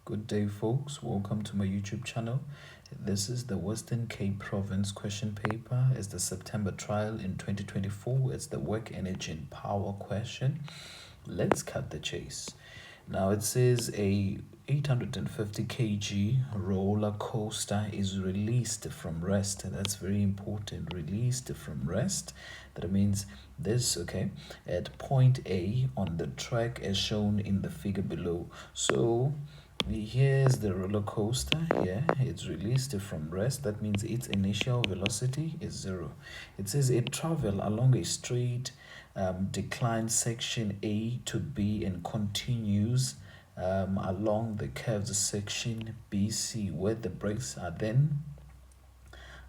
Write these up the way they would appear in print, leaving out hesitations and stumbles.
Good day, folks. Welcome to my YouTube channel. This is the Western Cape Province question paper. It's the September trial in 2024. It's the work, energy, and power question. Let's cut the chase. Now it says a 850 kg roller coaster is released from rest. That's very important. Released from rest. That means this, okay, at point A on the track as shown in the figure below. So here's the roller coaster. Yeah, it's released from rest. That means its initial velocity is 0. It says it travel along a straight decline section A to B and continues along the curved section BC, where the brakes are then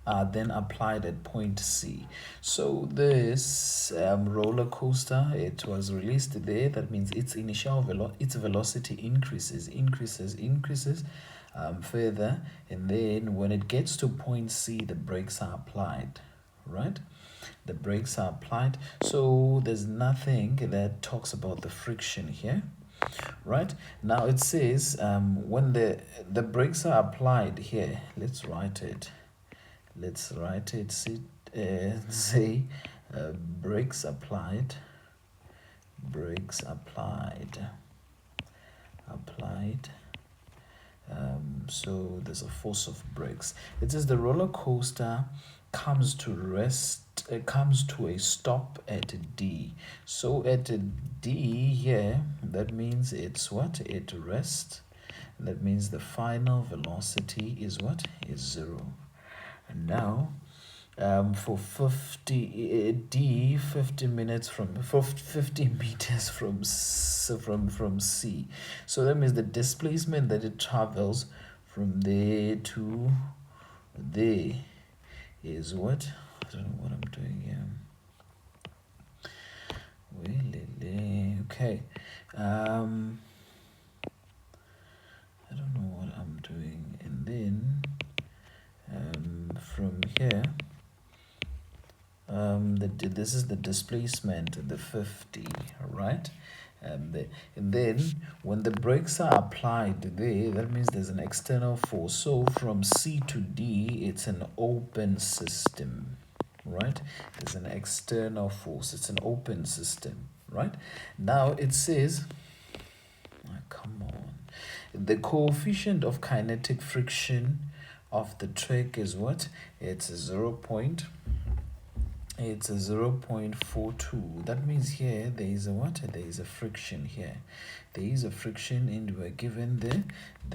applied at point C. So this roller coaster, it was released there. That means its initial velocity increases further, and then when it gets to point C, the brakes are applied, right? The brakes are applied. So there's nothing that talks about the friction here. Right now it says when the brakes are applied here, let's write it. Say brakes applied. So there's a force of brakes. It says the roller coaster comes to rest. It comes to a stop at D. So at D here, that means it's what? It rests. That means the final velocity is what? Is 0. And now for 50 minutes from 50 meters from C. So that means the displacement that it travels from there to there is what? I don't know what I'm doing here. Okay. I don't know what I'm doing. And then from here, this is the displacement, the 50, right? And then when the brakes are applied there, that means there's an external force. So from C to D, it's an open system, right? There's an external force. It's an open system, right? Now it says, come on, the coefficient of kinetic friction of the track is what? It's 0.42. That means here there is a what? There is a friction here. There is a friction, and we're given the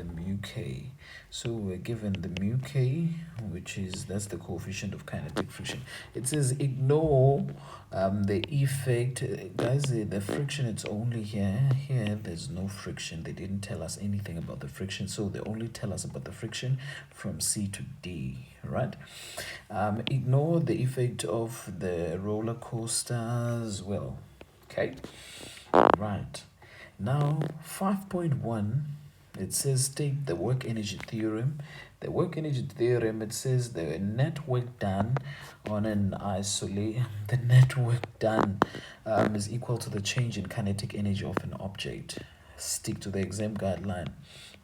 mu k. So we're given the mu k, which is, that's the coefficient of kinetic friction. It says ignore the effect, guys. The friction, it's only here. Here there's no friction. They didn't tell us anything about the friction, so they only tell us about the friction from C to D, right? Ignore the effect of the roller coaster as well. Okay, right. Now 5.1, it says state the work energy theorem. The work energy theorem, it says the net work done on an the net work done is equal to the change in kinetic energy of an object. Stick to the exam guideline.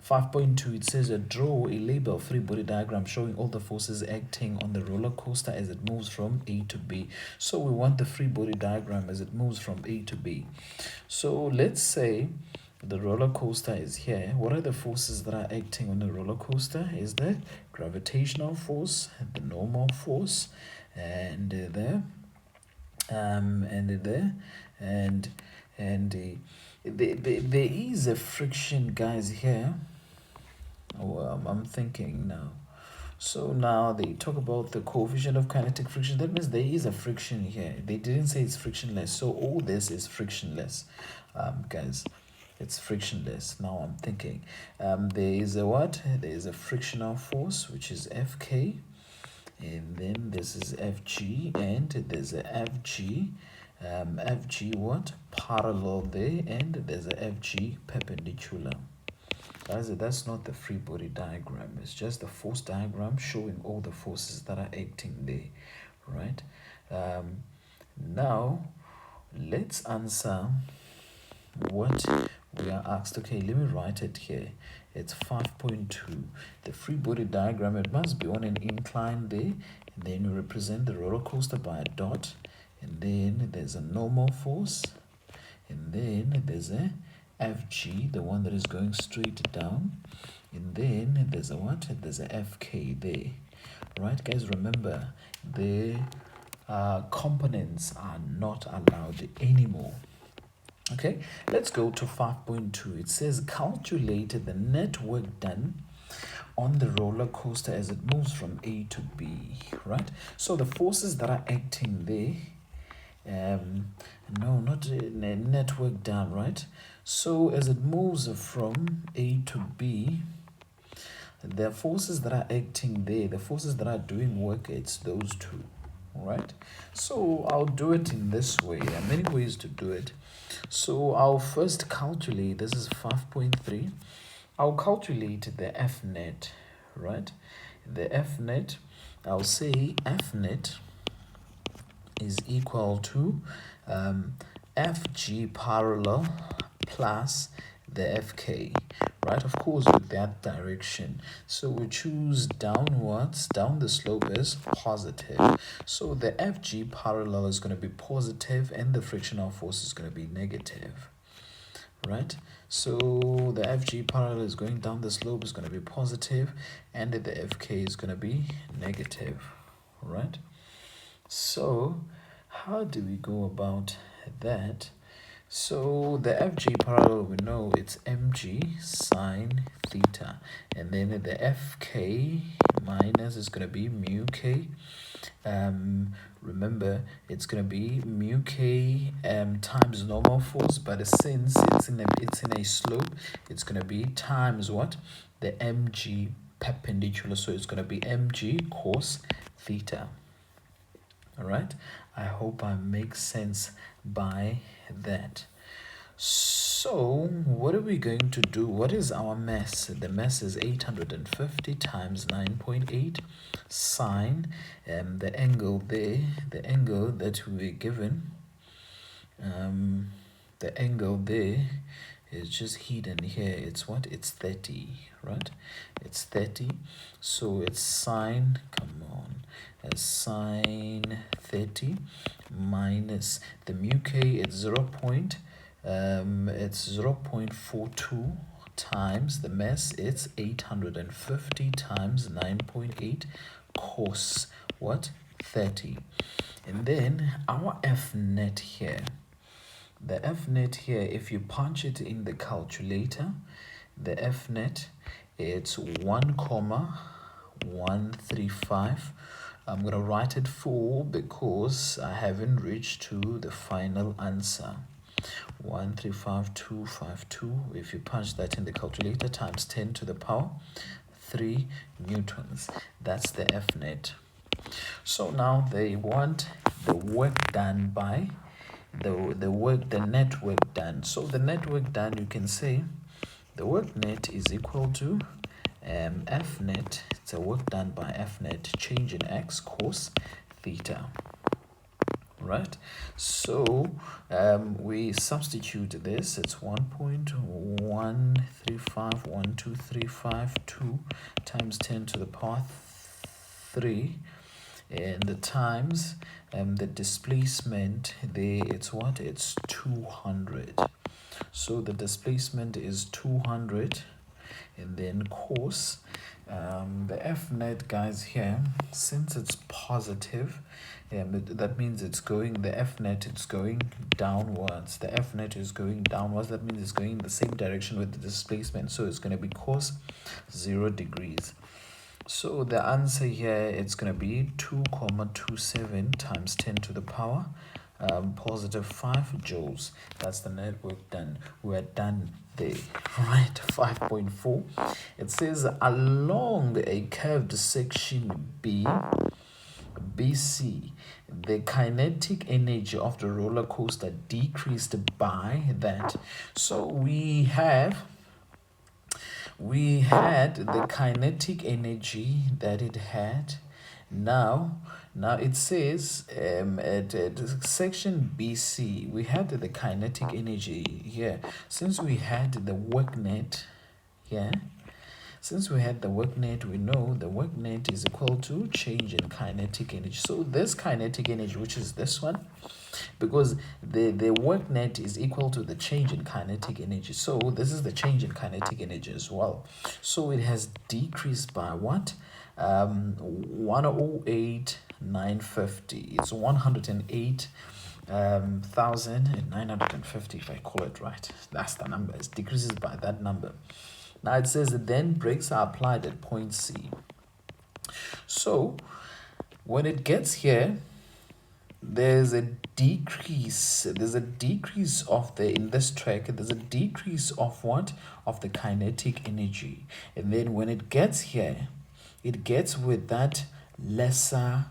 5.2, it says draw a label free body diagram showing all the forces acting on the roller coaster as it moves from A to B. So we want the free body diagram as it moves from A to B. So let's say the roller coaster is here. What are the forces that are acting on the roller coaster? Is the gravitational force, the normal force, and there is a friction, guys, here. I'm thinking now. So now they talk about the coefficient of kinetic friction. That means there is a friction here. They didn't say it's frictionless. So all this is frictionless, guys. It's frictionless. Now I'm thinking there is a what? There is a frictional force, which is Fk. And then this is Fg, and there's a Fg. Fg what? Parallel there, and there's a Fg perpendicular. Guys, that's not the free body diagram. It's just the force diagram showing all the forces that are acting there, right? Now let's answer what we are asked, okay, let me write it here. It's 5.2. The free body diagram, it must be on an incline there. And then you represent the roller coaster by a dot. And then there's a normal force. And then there's a FG, the one that is going straight down. And then there's a what? There's a FK there. Right, guys, remember the components are not allowed anymore. Okay, let's go to 5.2. It says calculate the net work done on the roller coaster as it moves from A to B. Right, so the forces that are acting there, no, not net work done, right? So as it moves from A to B, the forces that are acting there, the forces that are doing work, it's those two. Right, so I'll do it in this way. There are many ways to do it. So I'll first calculate, this is 5.3. I'll calculate the F net, right? The F net, I'll say F net is equal to FG parallel plus the FK, right? Of course, with that direction. So we choose downwards, down the slope is positive. So the FG parallel is going to be positive and the frictional force is going to be negative, right? So the FG parallel is going down the slope is going to be positive and the FK is going to be negative, right? So how do we go about that? So the FG parallel, we know it's mg sine theta, and then the FK minus is going to be mu k. Remember, it's going to be mu k times normal force, but since it's in a slope, it's going to be times what? The mg perpendicular, so it's going to be mg cos theta. All right, I hope I make sense by that. So what are we going to do? What is our mass? The mass is 850 times 9.8 sine the angle there, the angle that we're given, the angle there is just hidden here. It's what? It's 30, right? It's 30. So it's sine, come on, sine 30 minus the mu k, it's 0.42 times the mass, it's 850 times 9.8 cos what? 30. And then our F net here, the F net here, if you punch it in the calculator, the F net, it's 1,135. I'm going to write it full because I haven't reached to the final answer. 135252. If you punch that in the calculator, times 10 to the power 3 newtons. That's the F net. So now they want the work done by the net work done. So the net work done, you can say the work net is equal to F net. It's a work done by F net, change in x cos theta. Right, so we substitute this. It's 1.1351235 times 10 to the power 3, and the times the displacement there, it's what? It's 200. So the displacement is 200, and then cos the F net, guys, here, since it's positive, that means it's going, the F net, it's going downwards. The F net is going downwards. That means it's going in the same direction with the displacement. So it's going to be cos 0 degrees. So the answer here, it's going to be 2,27 times 10 to the power positive 5 joules. That's the net work done. We're done there. Right, 5.4. It says along a curved section BC, the kinetic energy of the roller coaster decreased by that. So we had the kinetic energy that it had, Now it says at section BC we had the kinetic energy here. Since we had the work net here, since we had the work net, we know the work net is equal to change in kinetic energy. So this kinetic energy, which is this one, because the work net is equal to the change in kinetic energy. So this is the change in kinetic energy as well. So it has decreased by what? 108,950. It's 108,950 if I call it right. That's the number. It decreases by that number. Now it says that then brakes are applied at point C. So when it gets here, there's a decrease. There's a decrease of in this track. There's a decrease of what? Of the kinetic energy. And then when it gets here, it gets with that lesser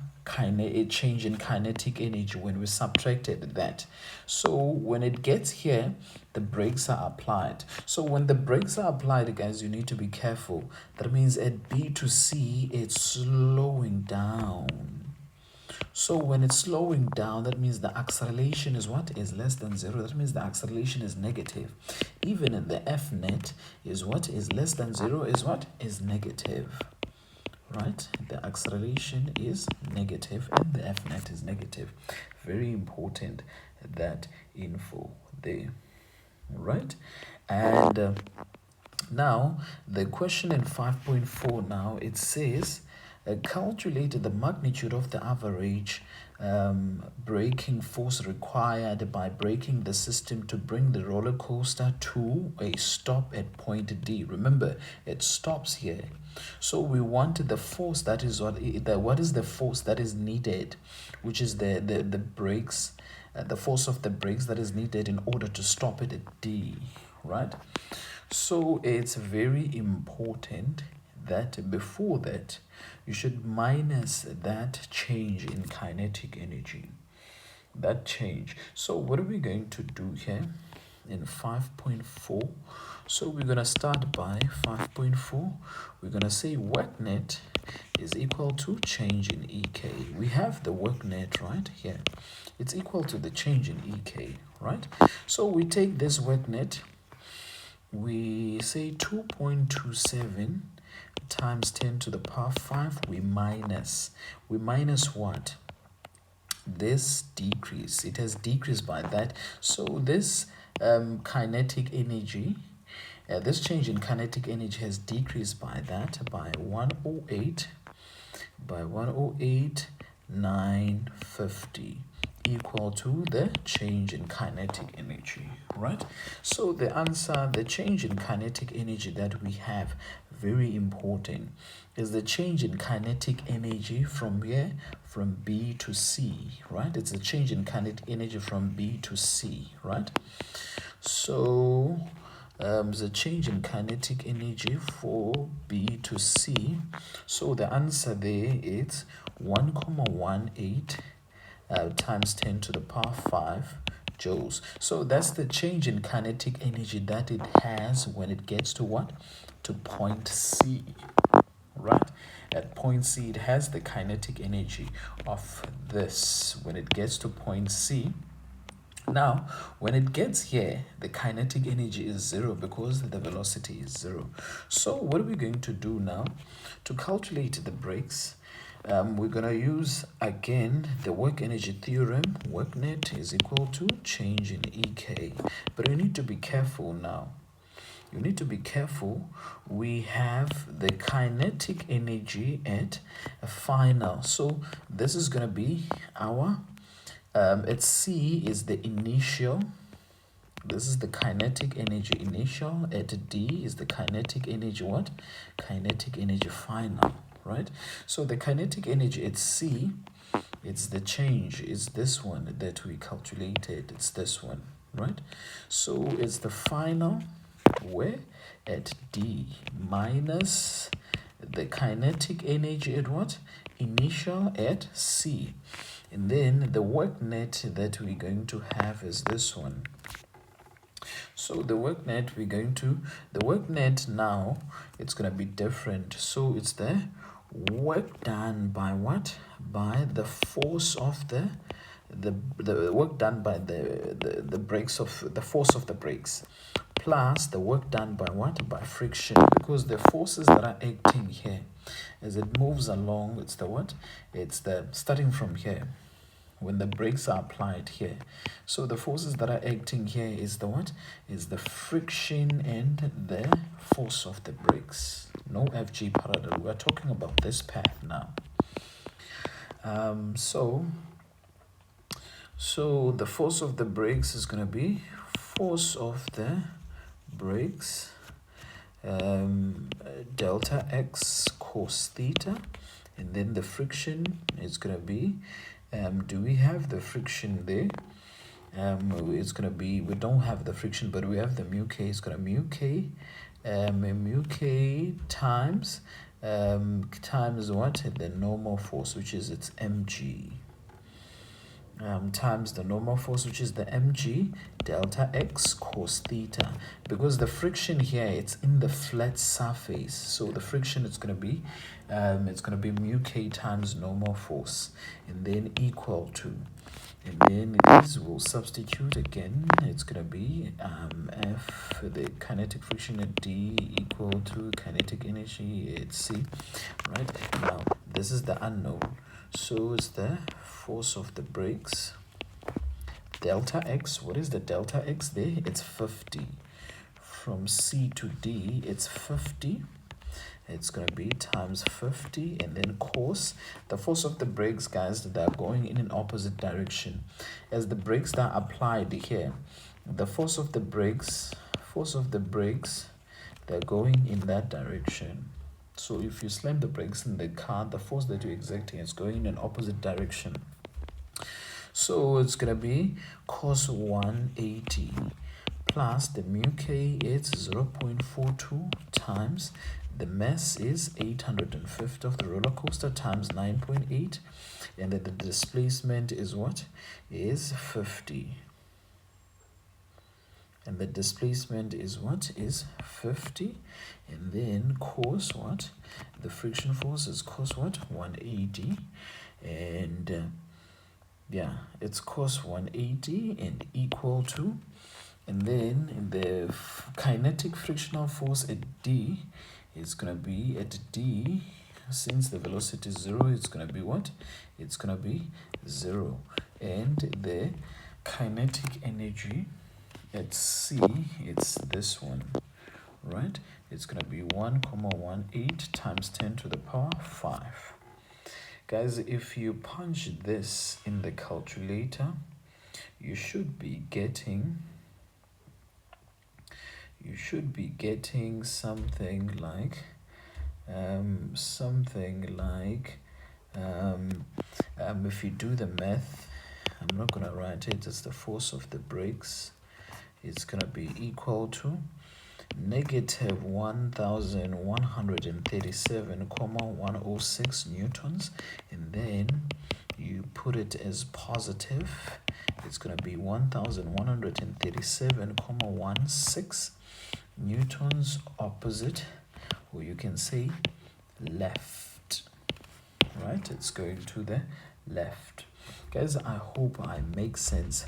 change in kinetic energy when we subtracted that. So when it gets here, the brakes are applied. So when the brakes are applied, guys, you need to be careful. That means at B to C, it's slowing down. So when it's slowing down, that means the acceleration is what? Is less than 0. That means the acceleration is negative. Even in the F net is what? Is less than 0 is what? Is negative. Right? The acceleration is negative and the F net is negative. Very important, that info there. Right? And now the question in 5.4 now, it says calculate the magnitude of the average braking force required by braking the system to bring the roller coaster to a stop at point D. Remember, it stops here. So we want the force that is what is the force that is needed, which is the brakes, the force of the brakes that is needed in order to stop it at D, right? So it's very important that before that you should minus that change in kinetic energy, that change. So what are we going to do here in 5.4? So we're going to start by 5.4. We're going to say work net is equal to change in EK. We have the work net right here. It's equal to the change in EK, right? So we take this work net, we say 2.27 times 10 to the power 5. We minus what? This decrease. It has decreased by that. So this kinetic energy, this change in kinetic energy has decreased by that, by 108,950, equal to the change in kinetic energy, right? So the answer, the change in kinetic energy that we have, very important, is the change in kinetic energy from where? From B to C, right? It's a change in kinetic energy from B to C, right? So the change in kinetic energy for B to C. So the answer there is 1,18 times 10 to the power 5 joules. So that's the change in kinetic energy that it has when it gets to what? To point C, right? At point C, it has the kinetic energy of this when it gets to point C. Now, when it gets here, the kinetic energy is 0 because the velocity is 0. So what are we going to do now? To calculate the brakes, we're going to use, again, the work energy theorem. Work net is equal to change in EK. But you need to be careful now. You need to be careful. We have the kinetic energy at a final. So this is going to be our... at C is the initial. This is the kinetic energy initial. At D is the kinetic energy what? Kinetic energy final, right? So the kinetic energy at C, it's the change. It's this one that we calculated. It's this one, right? So it's the final where? At D minus the kinetic energy at what? Initial at C. And then the work net that we're going to have is this one. So the work net now, it's going to be different. So it's the work done by what? By the force of the work done by the brakes of the force of the brakes, plus the work done by what? By friction, because the forces that are acting here as it moves along, it's the what? It's the starting from here when the brakes are applied here. So the forces that are acting here is the what? Is the friction and the force of the brakes. No FG parallel. We're talking about this path now. So the force of the brakes is going to be force of the brakes delta x cos theta, and then the friction is going to be do we have the friction there? It's going to be, we don't have the friction, but we have the mu k. It's going to mu k times times what? The normal force, which is its mg, times the normal force, which is the mg delta x cos theta. Because the friction here, it's in the flat surface, so the friction is going to be mu k times normal force, and then equal to, and then these will substitute again. It's going to be F, the kinetic friction at D equal to kinetic energy at C, right? Now, this is the unknown. So it's the force of the brakes, delta X. What is the delta X there? It's 50. From C to D, it's 50. It's going to be times 50, and then cos the force of the brakes, guys, that are going in an opposite direction. As the brakes are applied here, the force of the brakes, they're going in that direction. So if you slam the brakes in the car, the force that you're exerting is going in an opposite direction. So it's going to be cos 180 plus the mu k, it's 0.42 times the mass is 850 of the roller coaster times 9.8, and then the displacement is what? Is 50. And the displacement is what? Is 50. And then cos what? The friction force is cos what? 180. And yeah, it's cos 180 and equal to, and then the kinetic frictional force at D is going to be at D, since the velocity is 0, it's going to be what? It's going to be 0. And the kinetic energy at C, it's this one, right? It's going to be 1,18 times 10 to the power 5. Guys, if you punch this in the calculator, you should be getting something like if you do the math, I'm not gonna write it, it's the force of the brakes. It's gonna be equal to negative 1137,106 newtons, and then you put it as positive. It's going to be 1137,16 newtons opposite, or you can say left, right? It's going to the left. Guys, I hope I make sense